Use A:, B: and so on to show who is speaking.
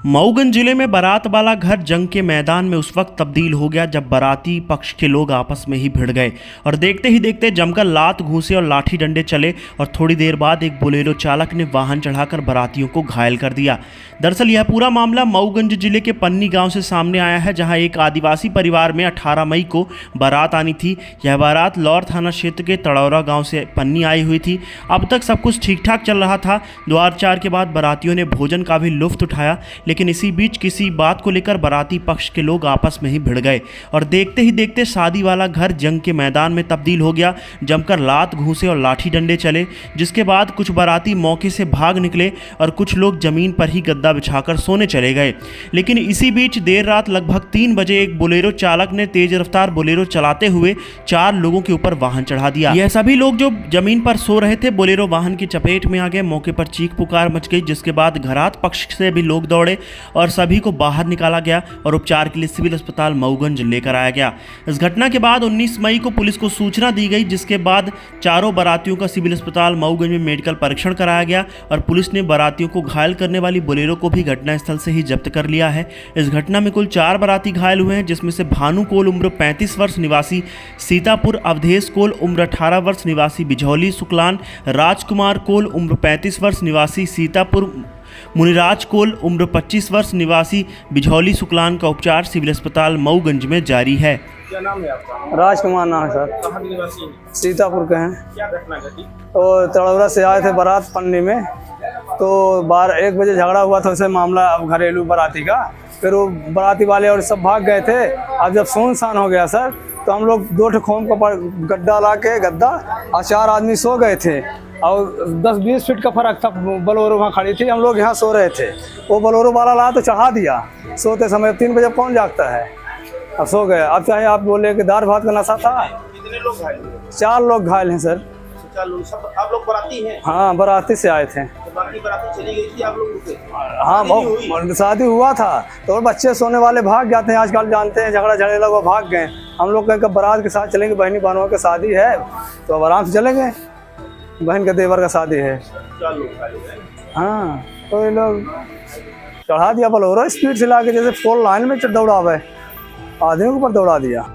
A: मऊगंज जिले में बारात वाला घर जंग के मैदान में उस वक्त तब्दील हो गया जब बाराती पक्ष के लोग आपस में ही भिड़ गए और देखते ही देखते जमकर लात घूंसे और लाठी डंडे चले और थोड़ी देर बाद एक बोलेरो चालक ने वाहन चढ़ाकर बारातियों को घायल कर दिया। दरअसल यह पूरा मामला मऊगंज जिले के पन्नी गांव से सामने आया है, जहां एक आदिवासी परिवार में 18 मई को बारात आनी थी। यह बारात लौर थाना क्षेत्र के तड़ौरा गाँव से पन्नी आई हुई थी। अब तक सब कुछ ठीक ठाक चल रहा था। द्वारचार के बाद बारातियों ने भोजन का भी लुत्फ उठाया, लेकिन इसी बीच किसी बात को लेकर बाराती पक्ष के लोग आपस में ही भिड़ गए और देखते ही देखते शादी वाला घर जंग के मैदान में तब्दील हो गया। जमकर लात घूंसे और लाठी डंडे चले, जिसके बाद कुछ बाराती मौके से भाग निकले और कुछ लोग जमीन पर ही गद्दा बिछाकर सोने चले गए। लेकिन इसी बीच देर रात लगभग 3 बजे एक बोलेरो चालक ने तेज रफ्तार बोलेरो चलाते हुए 4 लोगों के ऊपर वाहन चढ़ा दिया। यह सभी लोग जो जमीन पर सो रहे थे बोलेरो वाहन की चपेट में आ गए। मौके पर चीख पुकार मच गई, जिसके बाद घरात पक्ष से भी लोग दौड़े और सभी को बाहर निकाला गया और उपचार के लिए सिविल अस्पताल मऊगंज लेकर आया गया। इस घटना के बाद 19 मई को पुलिस को सूचना दी गई, जिसके बाद चारों बारातियों का सिविल अस्पताल मऊगंज में मेडिकल परीक्षण कराया गया और पुलिस ने बारातियों को घायल करने वाली बोलेरो को भी घटनास्थल से ही जब्त कर लिया है। इस घटना में कुल 4 बाराती घायल हुए हैं, जिसमें से भानु कोल उम्र 35 वर्ष निवासी सीतापुर, अवधेश कोल उम्र 18 वर्ष निवासी बिझौली सुकलान, राजकुमार कोल उम्र 35 वर्ष निवासी सीतापुर, मुनिराज कोल उम्र 25 वर्ष निवासी बिझौली सुकलान का उपचार सिविल अस्पताल मऊगंज में जारी है।
B: क्या नाम है आपका?
C: राजकुमार नाम है सर।
B: कहाँ के निवासी हैं?
C: सीतापुर के हैं।
B: क्या घटना घटी?
C: तो तड़ौरा से आए थे बारात पन्नी में, तो 1 बजे झगड़ा हुआ था उससे मामला घरेलू बाराती का। फिर वो बाराती वाले और सब भाग गए थे। अब जब सुनसान हो गया सर, तो हम लोग 2 खोम का गड्ढा ला के गद्दा और 4 आदमी सो गए थे और 10-20 फीट का फर्क था। बोलेरो वहाँ खड़ी थी, हम लोग यहाँ सो रहे थे। वो बोलेरो वाला ला तो चढ़ा दिया। सोते समय 3 बजे कौन जागता है, अब सो गए। अब चाहे आप बोले कि दार भात का नशा था।
B: कितने लोग घायल हुए?
C: 4 लोग घायल हैं सर।
B: 4 लोग। सब आप लोग बाराती हैं?
C: हाँ, बाराती से आए थे।
B: तो बाकी बाराती चली गई थी, आप लोग रुके?
C: हाँ, बहुत शादी हुआ था तो बच्चे सोने वाले भाग जाते हैं। आजकल जानते हैं झगड़ा झगड़े वो भाग गए। हम लोग कहीं बारात के साथ चलेंगे, बहनी बहनों की शादी है तो अब आराम से चलेंगे। बहन के देवर का शादी है।
B: 4 लोग घायल हुए।
C: हाँ, तो ये लोग चढ़ा दिया बोलेरो स्पीड से लाके, जैसे 4 लाइन में दौड़ावे, आदमी के ऊपर दौड़ा दिया।